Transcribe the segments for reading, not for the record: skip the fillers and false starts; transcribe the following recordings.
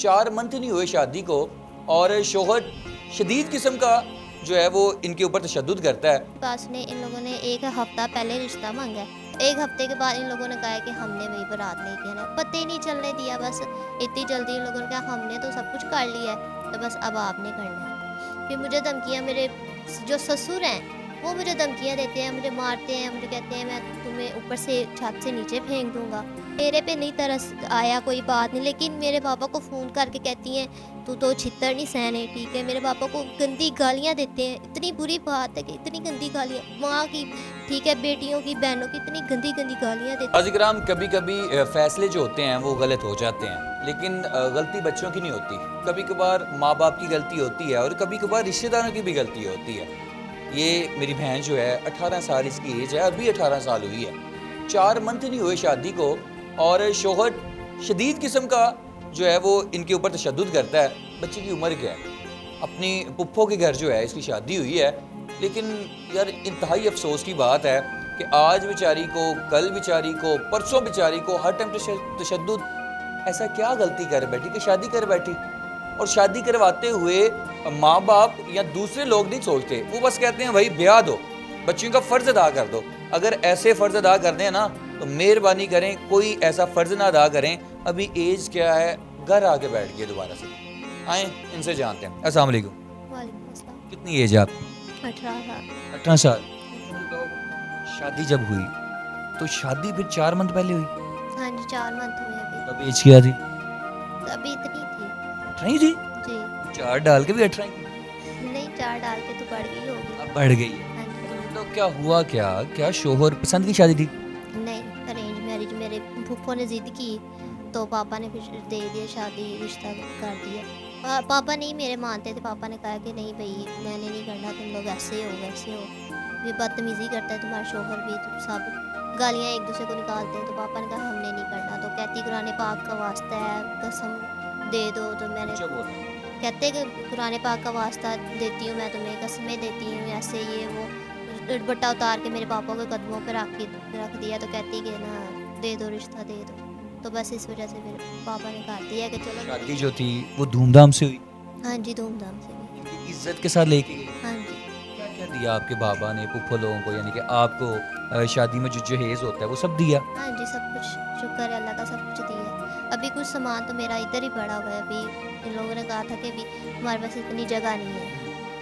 4 month नहीं हुए शादी को और शोहर शदीद किस्म का जो है वो इनके ऊपर तशद्दुद करता है। पास ने इन लोगों ने एक हफ्ता पहले रिश्ता मांगा है। एक हफ्ते के बाद इन लोगों ने कहा है कि हमने वही बारात लेके आना है। पता ही नहीं चलने दिया, बस इतनी जल्दी इन लोगों ने कहा हमने तो सब कुछ कर लिया है, तो बस अब आपने करना है। फिर मुझे धमकियाँ, मेरे जो ससुर हैं वो मुझे धमकियाँ देते हैं, मुझे मारते हैं, मुझे कहते हैं मैं तुम्हें ऊपर से छत से नीचे फेंक दूंगा। मेरे पे नहीं तरस आया, कोई बात नहीं, लेकिन मेरे पापा को फ़ोन करके कहती हैं तू तो छितर नहीं सहने, ठीक है। मेरे पापा को गंदी गालियाँ देते हैं। इतनी बुरी बात है कि इतनी गंदी गालियाँ माँ की, ठीक है, बेटियों की, बहनों की इतनी गंदी गंदी गालियाँ देते हैं। नाज़रीन, कभी कभी फैसले जो होते हैं वो गलत हो जाते हैं, लेकिन गलती बच्चों की नहीं होती। कभी कभार माँ बाप की गलती होती है और कभी कभार रिश्तेदारों की भी गलती होती है। ये मेरी बहन जो है 18 साल इसकी एज है, अभी 18 साल हुई है। 4 मंथ नहीं हुए शादी को और शोहर शदीद किस्म का जो है वो इनके ऊपर तशद्दुद करता है। बच्चे की उम्र क्या है, अपनी पुप्पो के घर जो है इसकी शादी हुई है, लेकिन यार इंतहाई अफसोस की बात है कि आज बेचारी को, कल बेचारी को, परसों बेचारी को हर टाइम तशद्दुद। ऐसा क्या गलती कर बैठी कि शादी कर बैठी? और शादी करवाते हुए माँ बाप या दूसरे लोग नहीं सोचते, वो बस कहते हैं भाई ब्याह दो, बच्चियों का फ़र्ज़ अदा कर दो। अगर ऐसे फ़र्ज़ अदा कर दें ना तो मेहरबानी करें कोई ऐसा फ़र्ज़ ना अदा करें। अभी एज क्या है, घर आके बैठ गए दोबारा से। आए इनसे जानते हैं। अस्सलाम वालेकुम। वालेकुम अस्सलाम। कितनी एज है आपकी? 18 साल। 18 साल। शादी जब हुई तो शादी फिर 4 मंथ पहले हुई, हाँ जी, 4 मंथ हुए अभी। तब एज क्या थी? अभी इतनी थी 18 ही थी? जी। 4 डाल के भी 18 ही? नहीं, 4 डाल के तो बढ़ गई होगी। अब बढ़ गई है। हाँ जी। तो क्या हुआ, क्या क्या शोहर पसंद की शादी थी? नहीं, अरेंज मैरिज। मेरे फूफो ने ज़िद की तो पापा ने फिर दे दिया शादी, रिश्ता कर दिया। पापा नहीं मेरे मानते थे। पापा ने कहा कि नहीं भाई मैंने नहीं करना, तुम लोग ऐसे हो वैसे हो, ये बदतमीज़ी करता है तुम्हारा शोहर भी, तुम सब गालियाँ एक दूसरे को निकालते हैं। तो पापा ने कहा हमने नहीं करना। तो कहती कुरान पाक का वास्ता है, कसम दे दो। तो मैंने अच्छा बोला। कहते कि कुरान पाक का वास्ता देती हूँ मैं तुम्हें, कसमें देती हूँ, ऐसे ये वो। दुपट्टा उतार के मेरे पापा के कदमों पे रख दिया। तो कहती कि ना दे दो, रिश्ता दे दो। तो बस इस वजह से फिर पापा ने कहा दिया कि चलो। शादी जो थी वो धूमधाम से हुई, हाँ जी, धूमधाम से भी। इज्जत के साथ लेके गई। हाँ जी। क्या क्या दिया आपके बाबा ने पुप्पो लोगों को, यानी कि आपको शादी में जो जहेज होता है वो सब दिया? हाँ जी, सब कुछ शुक्र है अल्लाह का, सब कुछ दिया। अभी कुछ सामान तो मेरा इधर ही पड़ा हुआ है। अभी इन लोगों ने कहा था कि अभी हमारे पास इतनी जगह नहीं है,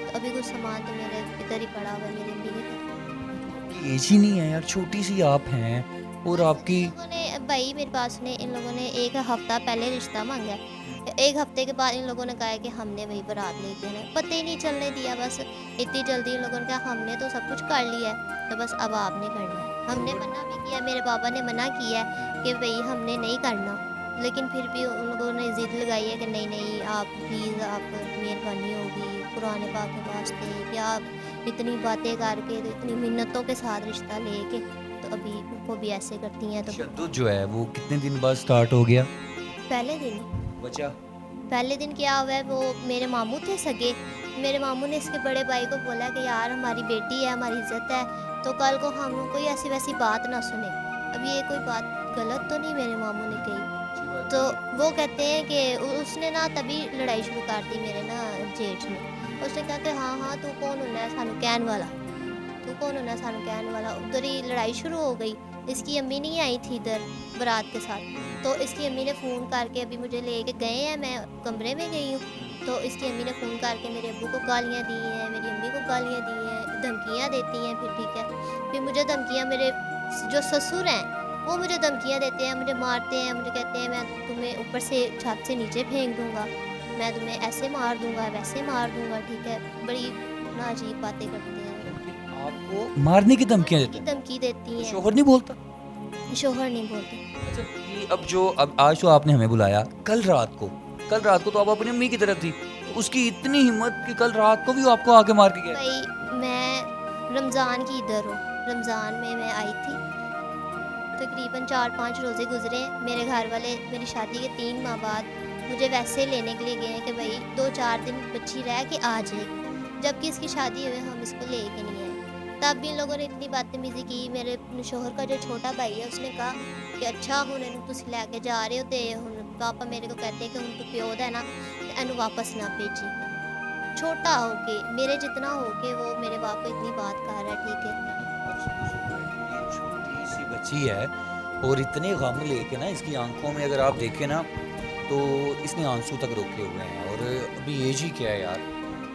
तो अभी कुछ सामान तो मेरे इधर ही पड़ा हुआ है, मेरी अम्मी के घर। एज ही नहीं है यार, छोटी सी आप हैं और आपकी। इन लोगों ने भाई मेरे पास ने इन लोगों ने एक हफ्ता पहले रिश्ता मांगा है। एक हफ्ते के बाद इन लोगों ने कहा है कि हमने वही बारात लेके आना है। पता ही नहीं चलने दिया, बस इतनी जल्दी इन लोगों ने कहा हमने तो सब कुछ कर लिया है, तो बस अब आपने करना है। हमने मना भी किया, मेरे पापा ने मना किया है कि भाई हमने नहीं करना, लेकिन फिर भी उन लोगों ने ज़िद लगाई है कि नहीं नहीं आप प्लीज़, आप मेहरबानी होगी कुरान पाक के वास्ते, या आप इतनी बातें करके, तो इतनी मिन्नतों के साथ रिश्ता लेके, तो अभी वो भी ऐसे करती हैं। तो तशद्दुद जो है वो कितने दिन बाद स्टार्ट हो गया? पहले दिन बचा पहले दिन क्या हुआ है, वो मेरे मामू थे सगे। मेरे मामू ने इसके बड़े भाई को बोला कि यार हमारी बेटी है, हमारी इज्जत है, तो कल को हम कोई ऐसी वैसी बात ना सुने। अब ये कोई बात गलत तो नहीं मेरे मामू ने कही। तो वो कहते हैं कि उसने ना तभी लड़ाई शुरू कर दी मेरे ना जेठ ने। उसने कहा कि हाँ हाँ तू कौन होना है सानू कहन वाला, तू कौन होना सानू कहन वाला। उधर ही लड़ाई शुरू हो गई। इसकी अम्मी नहीं आई थी इधर बारात के साथ, तो इसकी अम्मी ने फ़ोन करके अभी मुझे लेके गए हैं, मैं कमरे में गई हूँ। तो इसकी अम्मी ने फ़ोन करके मेरे अब्बू को गालियाँ दी हैं, मेरी अम्मी को गालियाँ दी हैं, धमकियाँ देती हैं। फिर ठीक है, फिर मुझे धमकियाँ, मेरे जो ससुर हैं वो मुझे धमकियाँ देते हैं, मुझे मारते हैं, मुझे कहते हैं मैं तुम्हें ऊपर से छत से नीचे फेंक दूँगा, मैं तुम्हें ऐसे मार दूँगा, वैसे मार दूँगा, ठीक है। बड़ी ना अजीब बातें करते हैं। आपको मारने की धमकियां देते हैं? धमकी देती हैं। शोहर नहीं बोलता? शोहर नहीं बोलते। अच्छा, ये अब आज तो आपने हमें बुलाया, कल रात को तो आप अपनी अम्मी की तरफ थी, तो उसकी इतनी हिम्मत कि कल रात को भी वो आपको आके मार के गया? भाई मैं रमज़ान की इधर हूँ, रमज़ान में मैं आई थी, तकरीबन 4-5 रोज़े गुजरे। मेरे घर वाले मेरी शादी के 3 माह बाद मुझे वैसे लेने के लिए गए हैं कि भाई 2-4 दिन बच्ची रह के आ जाएगी, जबकि इसकी शादी हुई हम इसको लेके नहीं आए। तब भी इन लोगों ने इतनी बदतमीज़ी की। मेरे शोहर का जो छोटा भाई है उसने कहा कि अच्छा हुण इहनूं तुसीं लैके जा रहे हो, तो हुण पापा मेरे को कहते हैं कि उन तो प्यो दा है ना एनू वापस ना भेजी। छोटा हो के मेरे जितना हो के वो मेरे बाप को इतनी बात कर रहा है, ठीक है। ये छोटी सी बच्ची है और इतने गम लेके ना इसकी आंखों में अगर आप देखें ना तो इसने आंसू तक रोके हुए हैं। और अभी एज ही क्या है यार,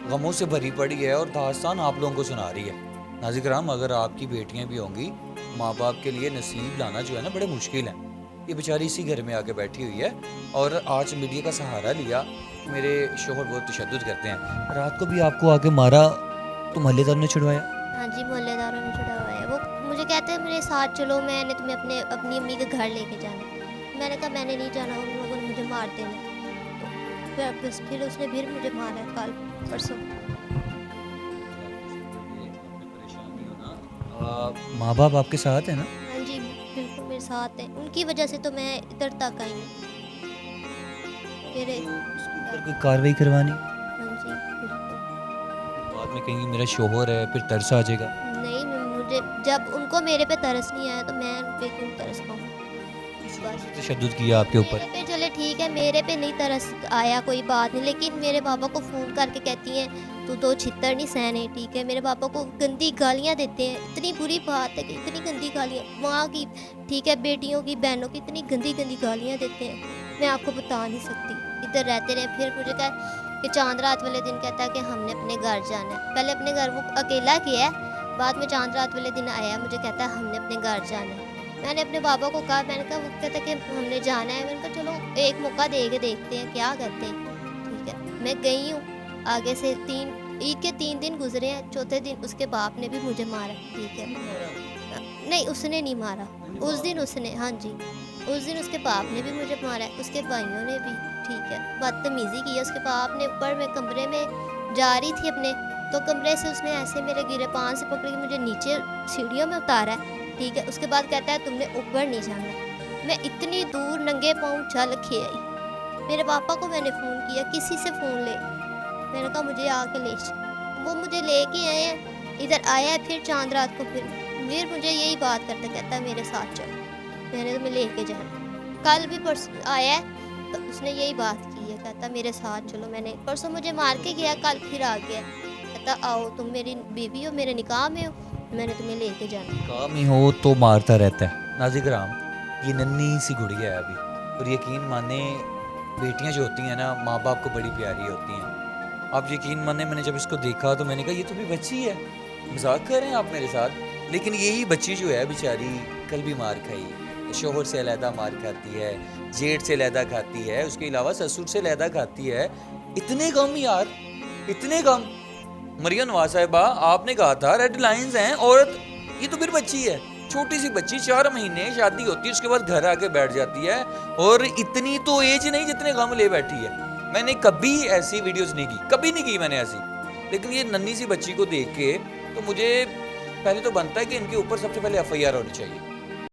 गमों से भरी पड़ी है और दास्तान आप लोगों को सुना रही है। नाज़रीन किराम, अगर आपकी बेटियां भी होंगी, माँ बाप के लिए नसीब लाना जो है ना बड़े मुश्किल है। ये बेचारी इसी घर में आके बैठी हुई है और आज मीडिया का सहारा लिया। मेरे शोहर बहुत तशद्दुद करते हैं, रात को भी आपको आके मारा तो मोहल्लेदार ने छुड़वाया? हाँ जी, मोहल्लेदारों ने छुड़ा हुआ है। वो मुझे कहते हैं मेरे साथ चलो, मैंने तुम्हें अपनी अम्मी के घर लेके जाना। मैंने कहा मैंने नहीं जाना, उन लोगों ने मुझे मार देना। तो फिर उसने फिर मुझे मारा कल परसों। माँ बाप आपके साथ है ना? हाँ जी, बिल्कुल मेरे साथ है। उनकी वजह से तो मैं इधर तक आई हूँ। मेरे उसके ऊपर कोई कार्रवाई करवानी? हाँ जी, बिल्कुल। बाद में कहेंगी मेरा शोहर है, फिर तरस आ जाएगा। नहीं, मुझे जब उनको मेरे पे तरस नहीं आया तो मैं उन पे क्यों तरस पाऊँ? बस तशद्दुद किया आपके ऊपर? मेरे पे चले ठीक है, मेरे पे नहीं तरस आया, कोई बात नहीं, लेकिन मेरे पापा को फ़ोन करके कहती हैं तू तो छितर नहीं सहने, ठीक है। मेरे पापा को गंदी गालियाँ देते हैं। इतनी बुरी बात है कि इतनी गंदी गालियाँ माँ की, ठीक है, बेटियों की, बहनों की इतनी गंदी गंदी गालियाँ देते हैं, मैं आपको बता नहीं सकती। इधर रहते रहे, फिर मुझे कहा कि चांद रात वाले दिन कहता है कि हमने अपने घर जाना है। पहले अपने घर वो अकेला किया है, बाद में चांद रात वाले दिन आया, मुझे कहता है हमने अपने घर जाना है। मैंने अपने बाबा को कहा, मैंने कहा, वो कहता कि हमने जाना है। मैंने कहा चलो एक मौका दे के देखते हैं क्या करते हैं, ठीक है। मैं गई हूँ, आगे से ईद के 3 दिन गुजरे हैं, चौथे दिन उसके बाप ने भी मुझे मारा, ठीक है। नहीं, उसने नहीं मारा उस दिन, उसने, हाँ जी, उस दिन उसके बाप ने भी मुझे मारा है, उसके भाइयों ने भी, ठीक है। बदतमीज़ी की है उसके बाप ने। ऊपर मैं कमरे में जा रही थी अपने, तो कमरे से उसने ऐसे मेरे गिरे पाँव से पकड़ के मुझे नीचे सीढ़ियों में उतारा है, ठीक है। उसके बाद कहता है तुमने ऊपर नहीं जाना। मैं इतनी दूर नंगे पाँव चल के आई। मेरे पापा को मैंने फ़ोन किया, किसी से फ़ोन ले, मैंने कहा मुझे आके ले चल। वो मुझे लेके आए हैं, इधर आया है, फिर चांद रात को फिर मुझे यही बात करता, कहता है मेरे साथ चल, मैंने तुम्हें लेके जाना। कल भी परसों आया है तो उसने यही बात की है, कहता मेरे साथ चलो। मैंने परसों मुझे मार के गया, कल फिर आ गया, कहता आओ तुम मेरी बीवी हो, मेरे निकाह में हो, मैंने तुम्हें लेके जाना। निकाह में हो तो मारता रहता है। नाज़रीन किराम, ये नन्ही सी गुड़िया है अभी, और यकीन माने बेटियां जो होती हैं ना माँ बाप को बड़ी प्यारी होती हैं। आप यकीन माने मैंने जब इसको देखा तो मैंने कहा ये तो भी बच्ची है, मजाक कर रहे हैं आप मेरे साथ। लेकिन यही बच्ची जो है बेचारी कल भी मार खाई, शोहर से अलहदा मार खाती है, जेठ से अलहदा खाती है, उसके अलावा ससुर से अलहदा खाती है। इतने कम यार, इतने कम। मरियम नवाज साहिबा, आपने कहा था रेड लाइंस हैं औरत, ये तो फिर बच्ची है, छोटी सी बच्ची, 4 महीने शादी होती है, उसके बाद घर आके बैठ जाती है, और इतनी तो एज नहीं जितने गम ले बैठी है। मैंने कभी ऐसी वीडियोस नहीं की, कभी नहीं की मैंने ऐसी। लेकिन ये नन्ही सी बच्ची को देख के तो मुझे पहले तो बनता है कि इनके ऊपर सबसे पहले FIR होनी चाहिए।